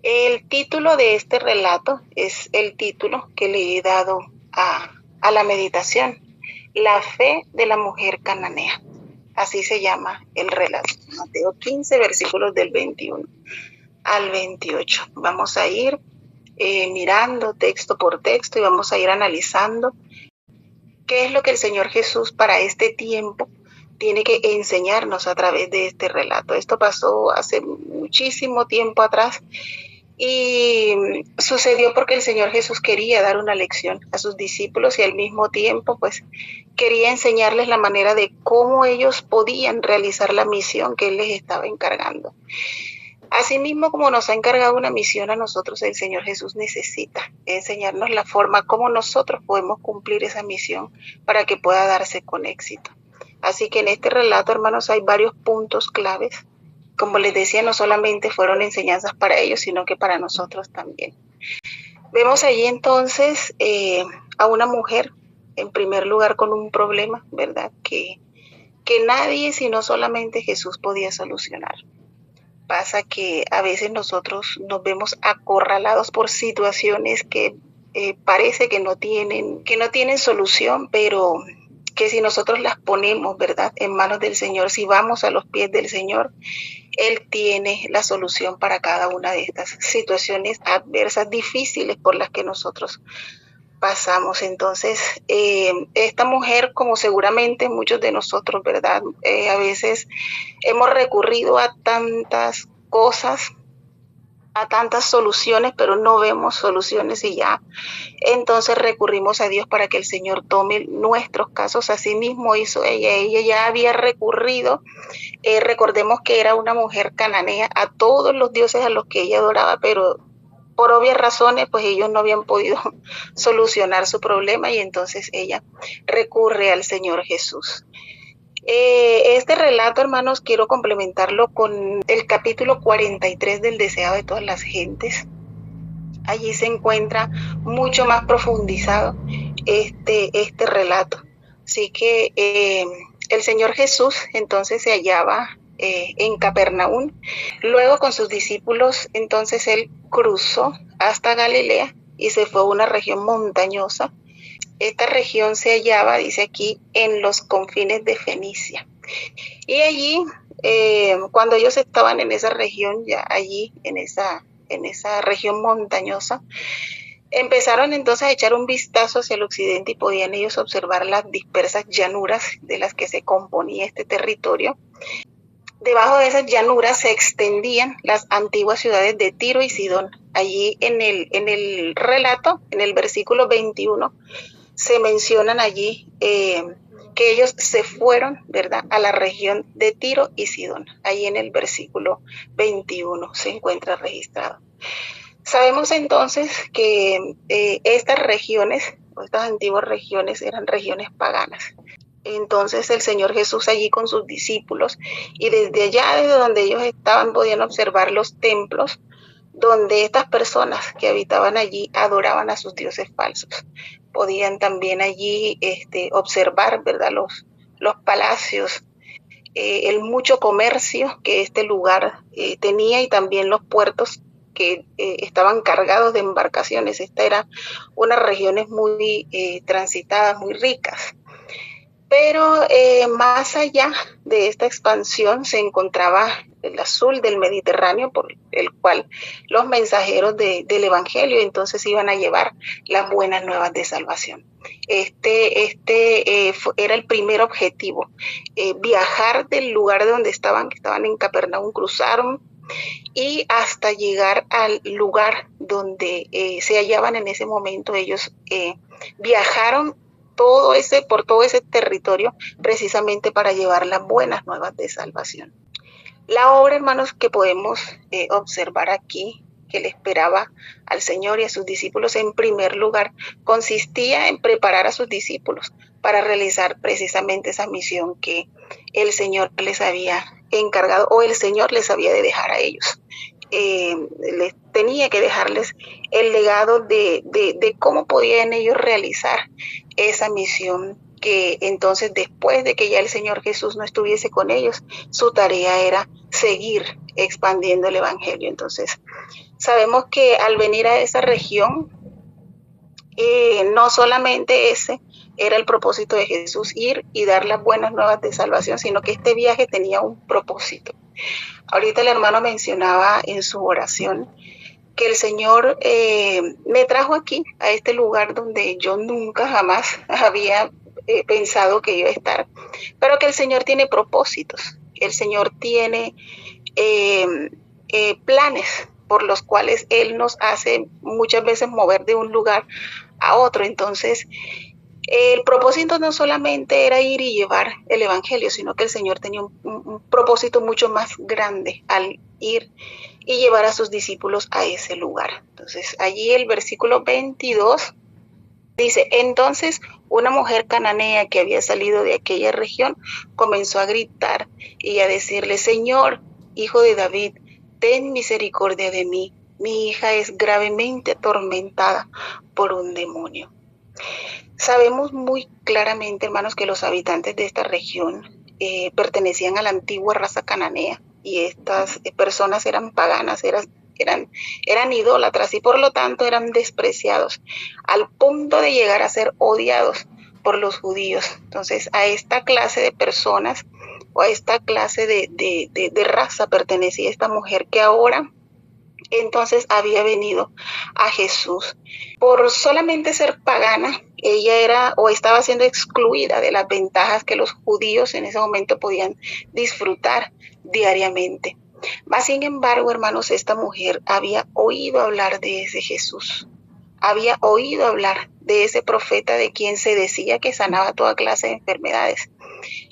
El título de este relato es el título que le he dado a la meditación, La fe de la mujer cananea. Así se llama el relato. Mateo 15, versículos del 21 al 28. Vamos a ir mirando texto por texto y vamos a ir analizando qué es lo que el Señor Jesús para este tiempo tiene que enseñarnos a través de este relato. Esto pasó hace muchísimo tiempo atrás y sucedió porque el Señor Jesús quería dar una lección a sus discípulos y al mismo tiempo pues quería enseñarles la manera de cómo ellos podían realizar la misión que Él les estaba encargando. Asimismo, como nos ha encargado una misión a nosotros, el Señor Jesús necesita enseñarnos la forma como nosotros podemos cumplir esa misión para que pueda darse con éxito. Así que en este relato, hermanos, hay varios puntos claves. Como les decía, no solamente fueron enseñanzas para ellos, sino que para nosotros también. Vemos allí entonces a una mujer, en primer lugar, con un problema, ¿verdad? Que nadie, sino solamente Jesús, podía solucionar. Pasa que a veces nosotros nos vemos acorralados por situaciones que parece que no tienen solución, pero que si nosotros las ponemos, ¿verdad?, en manos del Señor, si vamos a los pies del Señor, Él tiene la solución para cada una de estas situaciones adversas, difíciles por las que nosotros pasamos. Entonces, esta mujer, como seguramente muchos de nosotros, ¿verdad?, a veces hemos recurrido a tantas cosas, a tantas soluciones, pero no vemos soluciones y ya. Entonces recurrimos a Dios para que el Señor tome nuestros casos. Así mismo hizo ella. Ella ya había recurrido, recordemos que era una mujer cananea, a todos los dioses a los que ella adoraba, pero por obvias razones, pues ellos no habían podido solucionar su problema y entonces ella recurre al Señor Jesús. Este relato, hermanos, quiero complementarlo con el capítulo 43 del Deseado de todas las gentes. Allí se encuentra mucho más profundizado este relato. Así que el Señor Jesús entonces se hallaba en Capernaum. Luego con sus discípulos, entonces Él cruzó hasta Galilea y se fue a una región montañosa. Esta región se hallaba, dice aquí, en los confines de Fenicia. Y allí, cuando ellos estaban en esa región, ya allí, en esa región montañosa, empezaron entonces a echar un vistazo hacia el occidente y podían ellos observar las dispersas llanuras de las que se componía este territorio. Debajo de esas llanuras se extendían las antiguas ciudades de Tiro y Sidón. Allí en el relato, en el versículo 21, se mencionan allí que ellos se fueron, ¿verdad?, a la región de Tiro y Sidón. Ahí en el versículo 21 se encuentra registrado. Sabemos entonces que estas regiones, estas antiguas regiones, eran regiones paganas. Entonces el Señor Jesús allí con sus discípulos, y desde allá, desde donde ellos estaban, podían observar los templos donde estas personas que habitaban allí adoraban a sus dioses falsos. Podían también allí observar, ¿verdad?, los palacios, el mucho comercio que este lugar tenía y también los puertos que estaban cargados de embarcaciones. Esta era unas regiones muy transitadas, muy ricas. Pero más allá de esta expansión se encontraba el azul del Mediterráneo, por el cual los mensajeros del Evangelio entonces iban a llevar las buenas nuevas de salvación. Era el primer objetivo, viajar del lugar de donde estaban, que estaban en Capernaum, cruzaron y hasta llegar al lugar donde se hallaban en ese momento. Ellos viajaron por todo ese territorio precisamente para llevar las buenas nuevas de salvación. La obra, hermanos, que podemos observar aquí, que le esperaba al Señor y a sus discípulos, en primer lugar, consistía en preparar a sus discípulos para realizar precisamente esa misión que el Señor les había encargado, o el Señor les había de dejar a ellos. Les tenía que dejarles el legado de cómo podían ellos realizar esa misión, que entonces, después de que ya el Señor Jesús no estuviese con ellos, su tarea era seguir expandiendo el Evangelio. Entonces Sabemos que al venir a esa región, no solamente ese era el propósito de Jesús, ir y dar las buenas nuevas de salvación, sino que este viaje tenía un propósito. Ahorita el hermano mencionaba en su oración que el Señor me trajo aquí, a este lugar donde yo nunca jamás había pensado que iba a estar, pero que el Señor tiene propósitos, el Señor tiene planes por los cuales Él nos hace muchas veces mover de un lugar a otro. Entonces, el propósito no solamente era ir y llevar el evangelio, sino que el Señor tenía un propósito mucho más grande al ir y llevar a sus discípulos a ese lugar. Entonces, allí el versículo 22 dice: entonces una mujer cananea que había salido de aquella región comenzó a gritar y a decirle: Señor, hijo de David, ten misericordia de mí. Mi hija es gravemente atormentada por un demonio. Sabemos muy claramente, hermanos, que los habitantes de esta región pertenecían a la antigua raza cananea, y estas personas eran paganas, eran idólatras, y por lo tanto eran despreciados, al punto de llegar a ser odiados por los judíos. Entonces, a esta clase de personas, o a esta clase de raza, pertenecía esta mujer que ahora entonces había venido a Jesús. Por solamente ser pagana, ella era o estaba siendo excluida de las ventajas que los judíos en ese momento podían disfrutar diariamente. Mas, sin embargo, hermanos, esta mujer había oído hablar de ese Jesús, había oído hablar de ese profeta de quien se decía que sanaba toda clase de enfermedades.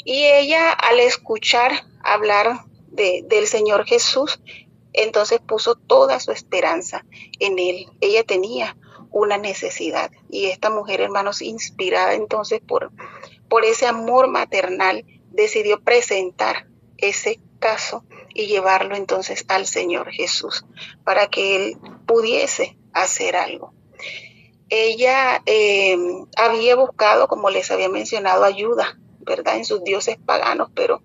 Y ella, al escuchar hablar del Señor Jesús, entonces puso toda su esperanza en Él. Ella tenía una necesidad, y esta mujer, hermanos, inspirada entonces por ese amor maternal, decidió presentar ese caso y llevarlo entonces al Señor Jesús para que Él pudiese hacer algo. Ella había buscado, como les había mencionado, ayuda, ¿verdad?, en sus dioses paganos, pero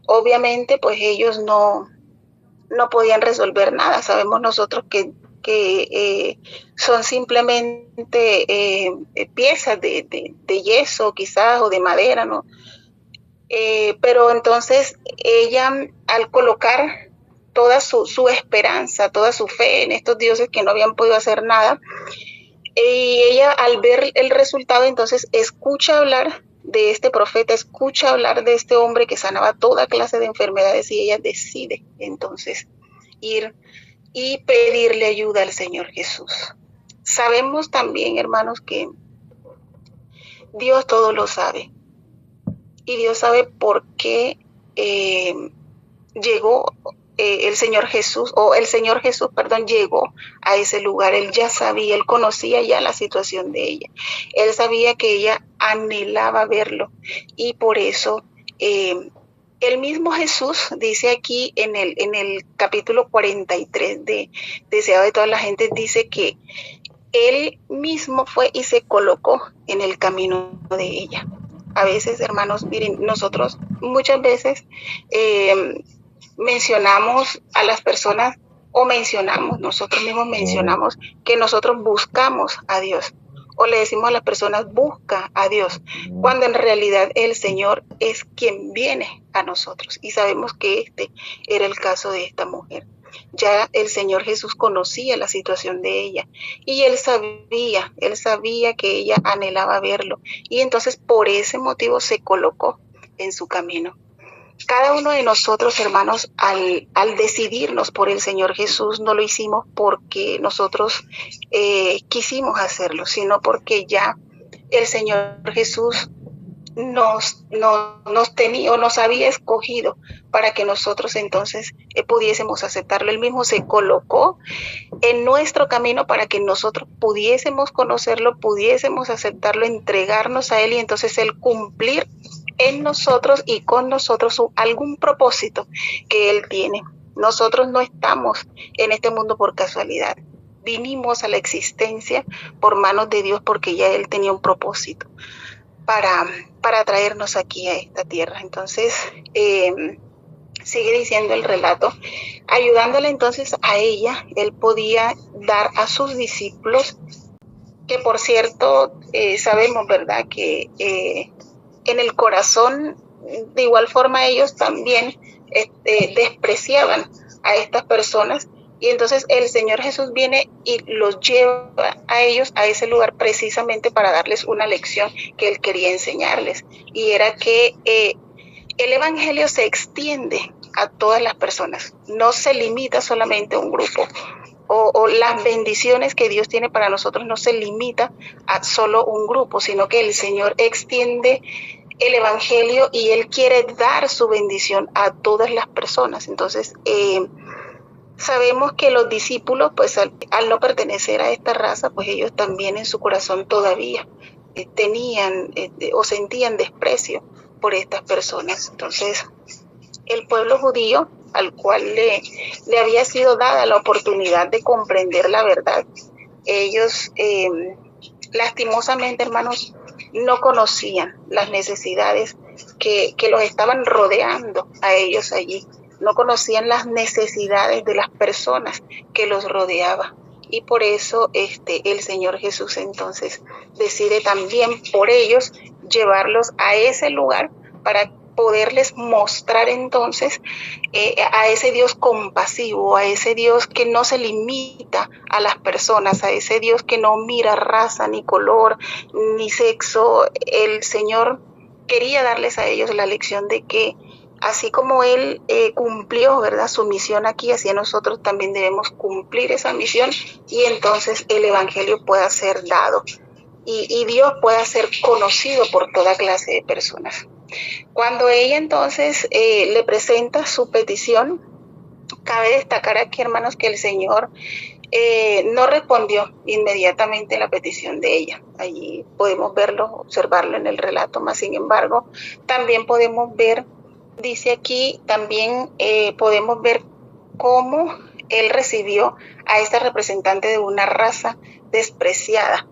obviamente pues ellos no podían resolver nada. Sabemos nosotros que son simplemente piezas de yeso quizás, o de madera, ¿no? Pero entonces ella, al colocar toda su esperanza, toda su fe en estos dioses que no habían podido hacer nada, y ella, al ver el resultado, entonces escucha hablar de este profeta, escucha hablar de este hombre que sanaba toda clase de enfermedades, y ella decide entonces ir y pedirle ayuda al Señor Jesús. Sabemos también, hermanos, que Dios todo lo sabe, y Dios sabe por qué llegó el Señor Jesús, llegó a ese lugar. Él ya sabía, él conocía ya la situación de ella, él sabía que ella anhelaba verlo, y por eso el mismo Jesús dice aquí en el capítulo 43 de Deseado de toda la gente, dice que Él mismo fue y se colocó en el camino de ella. A veces, hermanos, miren, nosotros muchas veces mencionamos a las personas, o nosotros mismos mencionamos que nosotros buscamos a Dios, o le decimos a las personas: busca a Dios, cuando en realidad el Señor es quien viene a nosotros. Y sabemos que este era el caso de esta mujer. Ya el Señor Jesús conocía la situación de ella, y Él sabía que ella anhelaba verlo, y entonces por ese motivo se colocó en su camino. Cada uno de nosotros, hermanos, al decidirnos por el Señor Jesús, no lo hicimos porque nosotros quisimos hacerlo, sino porque ya el Señor Jesús nos tenía, o nos había escogido para que nosotros entonces pudiésemos aceptarlo. Él mismo se colocó en nuestro camino para que nosotros pudiésemos conocerlo, pudiésemos aceptarlo, entregarnos a Él, y entonces Él cumplir en nosotros y con nosotros algún propósito que Él tiene. Nosotros no estamos en este mundo por casualidad. Vinimos a la existencia por manos de Dios, porque ya Él tenía un propósito para traernos aquí a esta tierra. Entonces, Sigue diciendo el relato, ayudándole entonces a ella, él podía dar a sus discípulos, que por cierto sabemos, ¿verdad?, que en el corazón, de igual forma ellos también despreciaban a estas personas, y entonces el Señor Jesús viene y los lleva a ellos a ese lugar precisamente para darles una lección que Él quería enseñarles, y era que el Evangelio se extiende a todas las personas, no se limita solamente a un grupo, o las bendiciones que Dios tiene para nosotros no se limita a solo un grupo, sino que el Señor extiende el Evangelio y Él quiere dar su bendición a todas las personas. Entonces, sabemos que los discípulos, pues al no pertenecer a esta raza, pues ellos también en su corazón todavía tenían o sentían desprecio por estas personas. Entonces, el pueblo judío, al cual le había sido dada la oportunidad de comprender la verdad, ellos lastimosamente, hermanos, no conocían las necesidades que los estaban rodeando a ellos allí, no conocían las necesidades de las personas que los rodeaban. Y por eso el Señor Jesús entonces decide también por ellos llevarlos a ese lugar para poderles mostrar entonces a ese Dios compasivo, a ese Dios que no se limita a las personas, a ese Dios que no mira raza, ni color, ni sexo. El Señor quería darles a ellos la lección de que así como Él cumplió, ¿verdad?, su misión aquí, así nosotros también debemos cumplir esa misión, y entonces el Evangelio pueda ser dado y Dios pueda ser conocido por toda clase de personas. Cuando ella entonces le presenta su petición, cabe destacar aquí, hermanos, que el Señor no respondió inmediatamente a la petición de ella. Allí podemos verlo, observarlo en el relato, más sin embargo, también podemos ver, dice aquí, también podemos ver cómo él recibió a esta representante de una raza despreciada,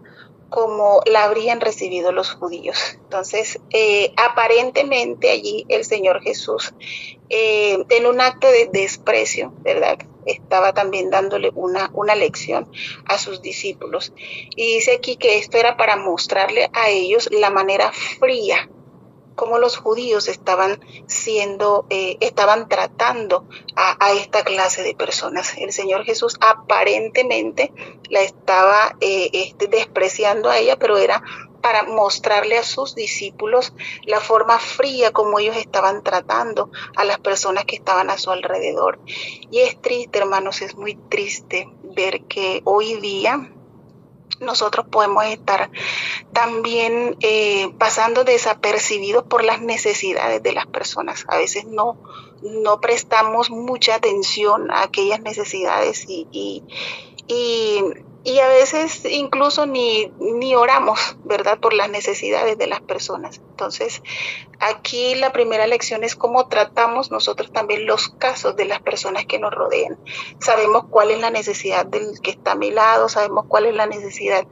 como la habrían recibido los judíos. Entonces, aparentemente allí el Señor Jesús, en un acto de desprecio, ¿verdad?, estaba también dándole una lección a sus discípulos. Y dice aquí que esto era para mostrarle a ellos la manera fría cómo los judíos estaban tratando a esta clase de personas. El Señor Jesús aparentemente la estaba despreciando a ella, pero era para mostrarle a sus discípulos la forma fría como ellos estaban tratando a las personas que estaban a su alrededor. Y es triste, hermanos, es muy triste ver que hoy día nosotros podemos estar también pasando desapercibidos por las necesidades de las personas. A veces no prestamos mucha atención a aquellas necesidades y a veces incluso ni oramos, ¿verdad?, por las necesidades de las personas. Entonces, aquí la primera lección es cómo tratamos nosotros también los casos de las personas que nos rodean. Sabemos cuál es la necesidad del que está a mi lado, sabemos cuál es la necesidad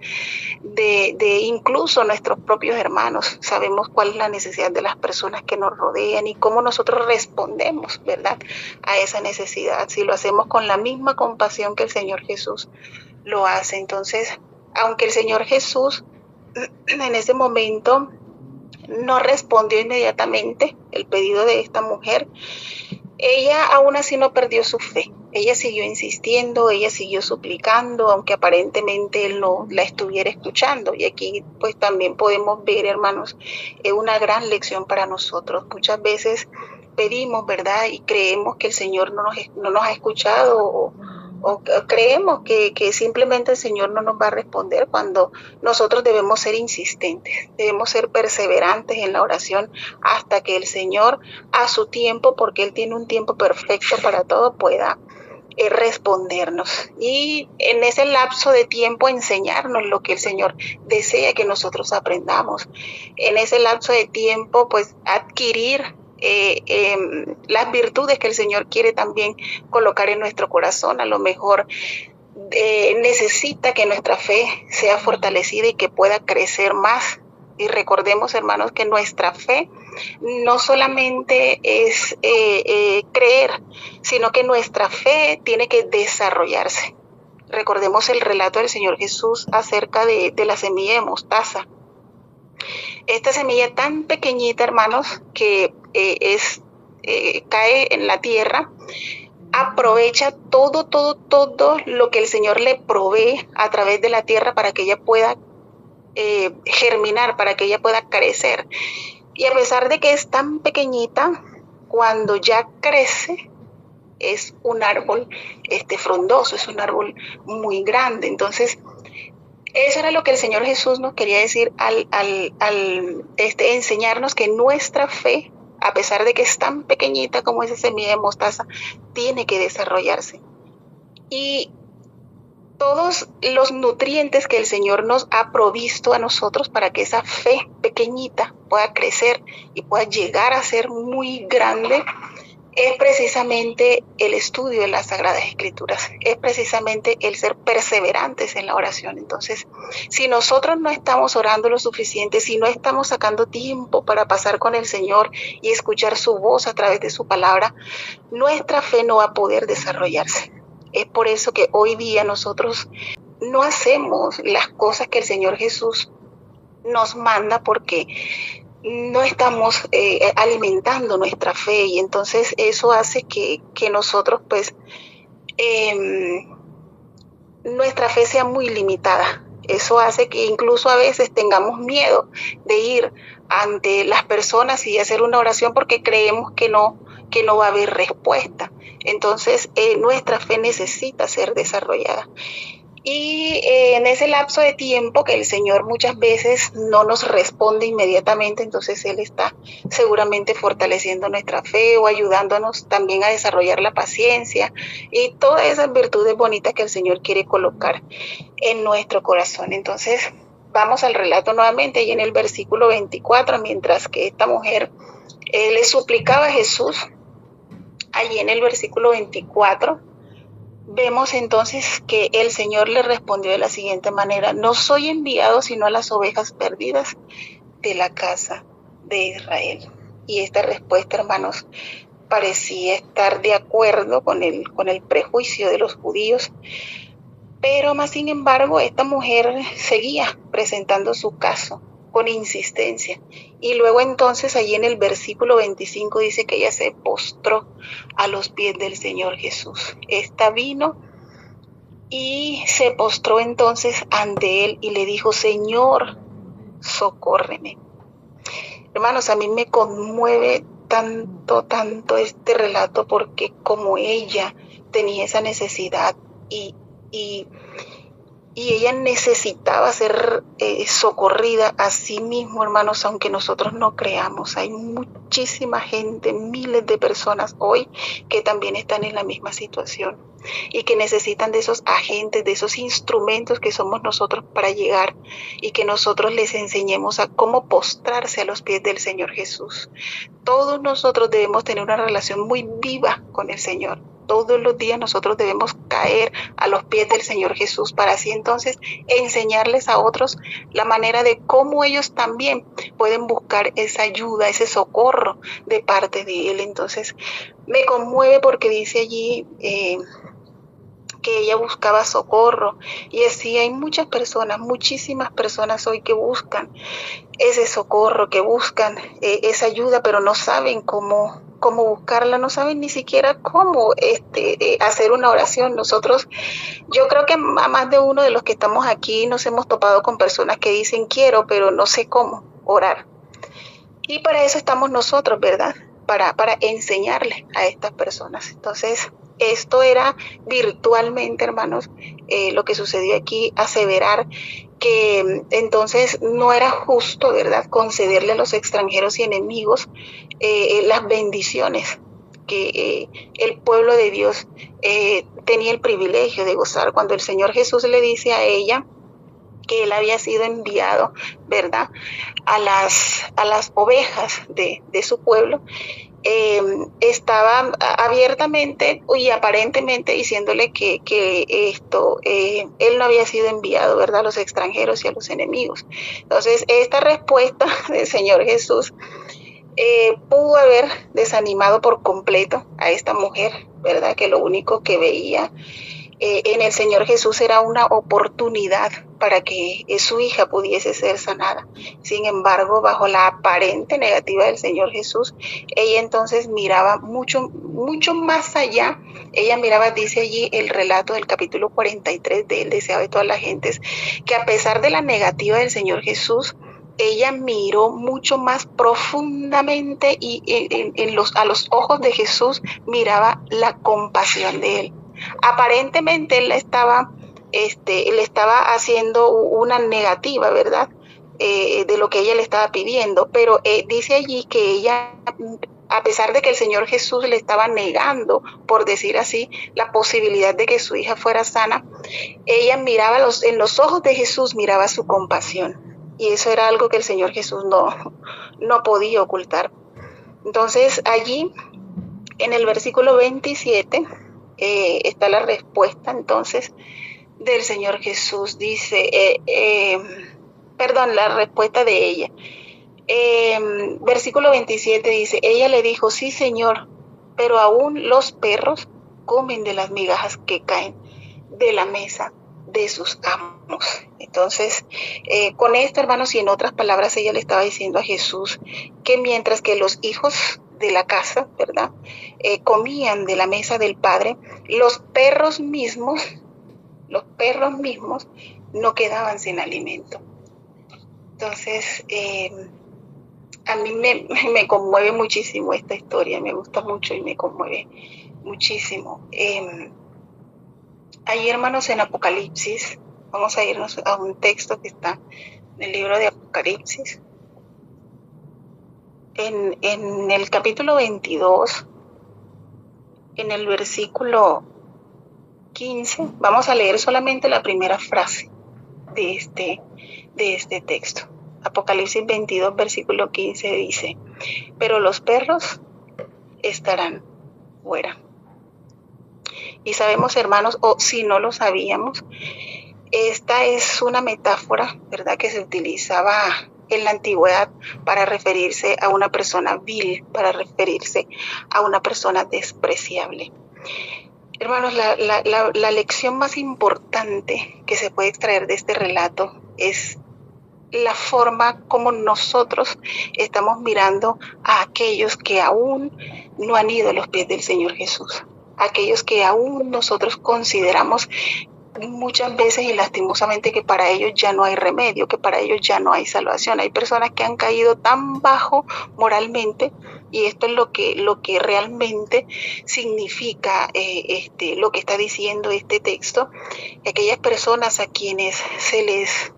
de incluso nuestros propios hermanos, sabemos cuál es la necesidad de las personas que nos rodean y cómo nosotros respondemos, ¿verdad?, a esa necesidad, si lo hacemos con la misma compasión que el Señor Jesús lo hace. Entonces, aunque el Señor Jesús en ese momento no respondió inmediatamente el pedido de esta mujer, ella aún así no perdió su fe. Ella siguió insistiendo, ella siguió suplicando, aunque aparentemente él no la estuviera escuchando. Y aquí pues también podemos ver, hermanos, una gran lección para nosotros. Muchas veces pedimos, ¿verdad?, y creemos que el Señor no nos ha escuchado, o creemos que simplemente el Señor no nos va a responder, cuando nosotros debemos ser insistentes, debemos ser perseverantes en la oración hasta que el Señor, a su tiempo, porque Él tiene un tiempo perfecto para todo, pueda respondernos, y en ese lapso de tiempo enseñarnos lo que el Señor desea que nosotros aprendamos. En ese lapso de tiempo pues adquirir las virtudes que el Señor quiere también colocar en nuestro corazón. A lo mejor necesita que nuestra fe sea fortalecida y que pueda crecer más. Y recordemos, hermanos, que nuestra fe no solamente es creer, sino que nuestra fe tiene que desarrollarse. Recordemos el relato del Señor Jesús acerca de la semilla de mostaza. Esta semilla tan pequeñita, hermanos, que cae en la tierra, aprovecha todo lo que el Señor le provee a través de la tierra para que ella pueda germinar, para que ella pueda crecer. Y a pesar de que es tan pequeñita, cuando ya crece, es un árbol frondoso, es un árbol muy grande. Entonces, eso era lo que el Señor Jesús nos quería decir al enseñarnos que nuestra fe, a pesar de que es tan pequeñita como esa semilla de mostaza, tiene que desarrollarse. Y todos los nutrientes que el Señor nos ha provisto a nosotros para que esa fe pequeñita pueda crecer y pueda llegar a ser muy grande, es precisamente el estudio de las Sagradas Escrituras, es precisamente el ser perseverantes en la oración. Entonces, si nosotros no estamos orando lo suficiente, si no estamos sacando tiempo para pasar con el Señor y escuchar su voz a través de su palabra, nuestra fe no va a poder desarrollarse. Es por eso que hoy día nosotros no hacemos las cosas que el Señor Jesús nos manda porque no estamos alimentando nuestra fe, y entonces eso hace que nosotros pues nuestra fe sea muy limitada. Eso hace que incluso a veces tengamos miedo de ir ante las personas y hacer una oración porque creemos que no va a haber respuesta. Entonces nuestra fe necesita ser desarrollada. Y en ese lapso de tiempo que el Señor muchas veces no nos responde inmediatamente, entonces Él está seguramente fortaleciendo nuestra fe o ayudándonos también a desarrollar la paciencia y todas esas virtudes bonitas que el Señor quiere colocar en nuestro corazón. Entonces vamos al relato nuevamente, y en el versículo 24, mientras que esta mujer le suplicaba a Jesús, allí en el versículo 24, vemos entonces que el Señor le respondió de la siguiente manera: no soy enviado sino a las ovejas perdidas de la casa de Israel. Y esta respuesta, hermanos, parecía estar de acuerdo con el prejuicio de los judíos, pero más sin embargo esta mujer seguía presentando su caso con insistencia. Y luego entonces allí en el versículo 25 dice que ella se postró a los pies del Señor Jesús. Esta vino y se postró entonces ante él y le dijo: Señor, socórreme. Hermanos, a mí me conmueve tanto este relato, porque como ella tenía esa necesidad y ella necesitaba ser socorrida a sí mismo, hermanos, aunque nosotros no creamos. Hay muchísima gente, miles de personas hoy que también están en la misma situación y que necesitan de esos agentes, de esos instrumentos que somos nosotros para llegar, y que nosotros les enseñemos a cómo postrarse a los pies del Señor Jesús. Todos nosotros debemos tener una relación muy viva con el Señor. Todos los días nosotros debemos caer a los pies del Señor Jesús, para así entonces enseñarles a otros la manera de cómo ellos también pueden buscar esa ayuda, ese socorro de parte de Él. Entonces me conmueve porque dice allí que ella buscaba socorro, y así hay muchas personas, muchísimas personas hoy que buscan ese socorro, que buscan esa ayuda, pero no saben cómo buscarla, no saben ni siquiera cómo hacer una oración. Yo creo que a más de uno de los que estamos aquí nos hemos topado con personas que dicen: quiero, pero no sé cómo orar. Y para eso estamos nosotros, ¿verdad? Para enseñarles a estas personas. Entonces, esto era virtualmente, hermanos, lo que sucedió aquí, aseverar que entonces no era justo, ¿verdad?, concederle a los extranjeros y enemigos las bendiciones que el pueblo de Dios tenía el privilegio de gozar. Cuando el Señor Jesús le dice a ella que Él había sido enviado, ¿verdad?, a las ovejas de su pueblo, estaba abiertamente y aparentemente diciéndole que Él no había sido enviado, ¿verdad?, a los extranjeros y a los enemigos. Entonces, esta respuesta del Señor Jesús pudo haber desanimado por completo a esta mujer, ¿verdad? Que lo único que veía en el Señor Jesús era una oportunidad para que su hija pudiese ser sanada. Sin embargo, bajo la aparente negativa del Señor Jesús, ella entonces miraba mucho más allá. Ella miraba, dice allí el relato del capítulo 43 de El deseado de todas las gentes, que a pesar de la negativa del Señor Jesús, ella miró mucho más profundamente y a los ojos de Jesús miraba la compasión de él. Aparentemente él le estaba haciendo una negativa, ¿verdad? De lo que ella le estaba pidiendo, pero dice allí que ella, a pesar de que el Señor Jesús le estaba negando, por decir así, la posibilidad de que su hija fuera sana, ella miraba en los ojos de Jesús, miraba su compasión. Y eso era algo que el Señor Jesús no podía ocultar. Entonces allí, en el versículo 27, está la respuesta entonces del Señor Jesús. Dice, la respuesta de ella. Versículo 27 dice, ella le dijo, sí, Señor, pero aún los perros comen de las migajas que caen de la mesa de sus amos. Entonces, con esto, hermanos, y en otras palabras, ella le estaba diciendo a Jesús que mientras que los hijos de la casa, ¿verdad? Comían de la mesa del Padre, los perros mismos no quedaban sin alimento. Entonces, a mí me conmueve muchísimo esta historia, me gusta mucho y me conmueve muchísimo. Ahí, hermanos, en Apocalipsis, vamos a irnos a un texto que está en el libro de Apocalipsis. En el capítulo 22, en el versículo 15, vamos a leer solamente la primera frase de este texto. Apocalipsis 22, versículo 15 dice, pero los perros estarán fuera. Y sabemos, hermanos, o si no lo sabíamos, esta es una metáfora, ¿verdad?, que se utilizaba en la antigüedad para referirse a una persona vil, para referirse a una persona despreciable. Hermanos, la lección más importante que se puede extraer de este relato es la forma como nosotros estamos mirando a aquellos que aún no han ido a los pies del Señor Jesús, aquellos que aún nosotros consideramos muchas veces y lastimosamente que para ellos ya no hay remedio, que para ellos ya no hay salvación. Hay personas que han caído tan bajo moralmente, y esto es lo que realmente significa lo que está diciendo este texto, aquellas personas a quienes se les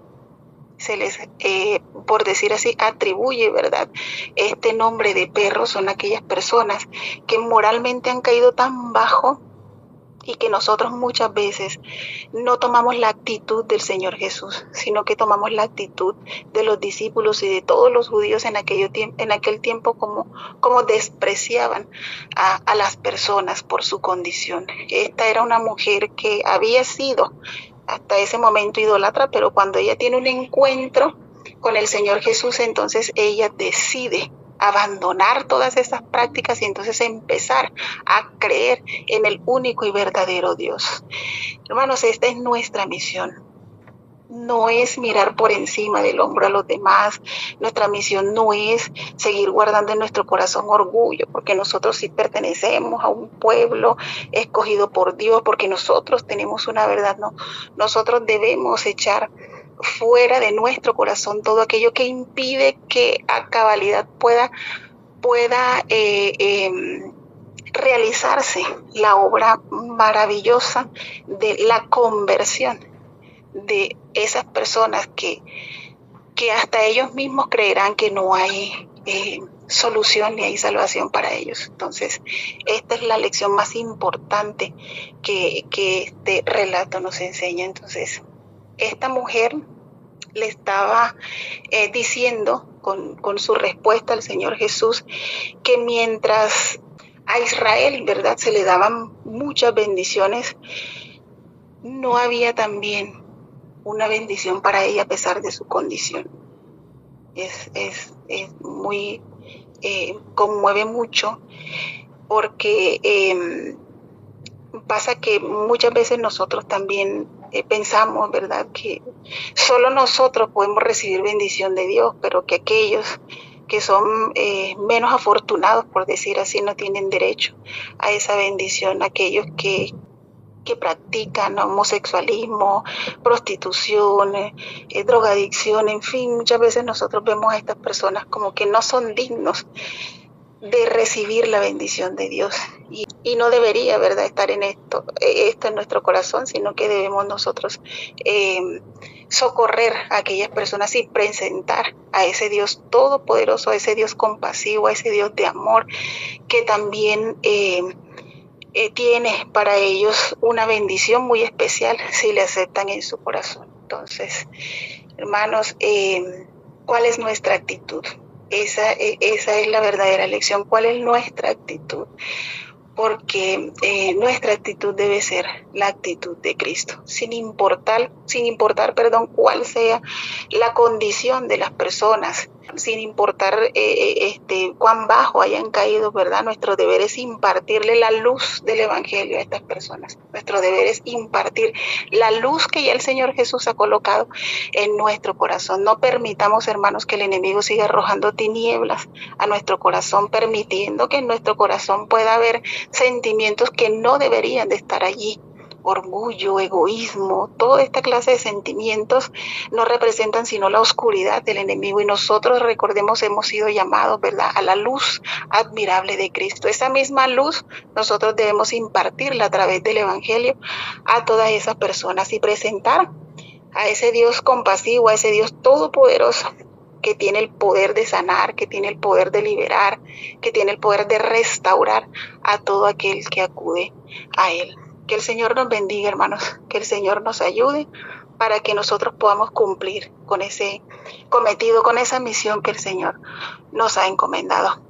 por decir así, atribuye, ¿verdad?, este nombre de perros, son aquellas personas que moralmente han caído tan bajo y que nosotros muchas veces no tomamos la actitud del Señor Jesús, sino que tomamos la actitud de los discípulos y de todos los judíos en aquel tiempo, como despreciaban a las personas por su condición. Esta era una mujer que había sido hasta ese momento idólatra, pero cuando ella tiene un encuentro con el Señor Jesús, entonces ella decide abandonar todas esas prácticas y entonces empezar a creer en el único y verdadero Dios. Hermanos, esta es nuestra misión. No es mirar por encima del hombro a los demás. Nuestra misión no es seguir guardando en nuestro corazón orgullo, porque nosotros sí pertenecemos a un pueblo escogido por Dios, porque nosotros tenemos una verdad. No, nosotros debemos echar fuera de nuestro corazón todo aquello que impide que a cabalidad pueda realizarse la obra maravillosa de la conversión de esas personas que hasta ellos mismos creerán que no hay solución ni hay salvación para ellos. Entonces, esta es la lección más importante que este relato nos enseña. Entonces, esta mujer le estaba diciendo con su respuesta al Señor Jesús que mientras a Israel, ¿verdad?, se le daban muchas bendiciones, no había también una bendición para ella a pesar de su condición. Es muy conmueve mucho porque pasa que muchas veces nosotros también pensamos, ¿verdad?, que solo nosotros podemos recibir bendición de Dios, pero que aquellos que son menos afortunados, por decir así, no tienen derecho a esa bendición. Aquellos que practican homosexualismo, prostitución, drogadicción, en fin, muchas veces nosotros vemos a estas personas como que no son dignos de recibir la bendición de Dios. Y no debería, ¿verdad?, estar en esto en nuestro corazón, sino que debemos nosotros socorrer a aquellas personas y presentar a ese Dios todopoderoso, a ese Dios compasivo, a ese Dios de amor, que también tiene para ellos una bendición muy especial si le aceptan en su corazón. Entonces, hermanos, ¿cuál es nuestra actitud? Esa es la verdadera lección. ¿Cuál es nuestra actitud? Porque nuestra actitud debe ser la actitud de Cristo, sin importar, cuál sea la condición de las personas, sin importar cuán bajo hayan caído, ¿verdad? Nuestro deber es impartirle la luz del Evangelio a estas personas. Nuestro deber es impartir la luz que ya el Señor Jesús ha colocado en nuestro corazón. No permitamos, hermanos, que el enemigo siga arrojando tinieblas a nuestro corazón, permitiendo que en nuestro corazón pueda haber sentimientos que no deberían de estar allí. Orgullo, egoísmo, toda esta clase de sentimientos no representan sino la oscuridad del enemigo, y nosotros, recordemos, hemos sido llamados, ¿verdad?, a la luz admirable de Cristo. Esa misma luz nosotros debemos impartirla a través del Evangelio a todas esas personas y presentar a ese Dios compasivo, a ese Dios todopoderoso, que tiene el poder de sanar, que tiene el poder de liberar, que tiene el poder de restaurar a todo aquel que acude a Él. Que el Señor nos bendiga, hermanos, que el Señor nos ayude para que nosotros podamos cumplir con ese cometido, con esa misión que el Señor nos ha encomendado.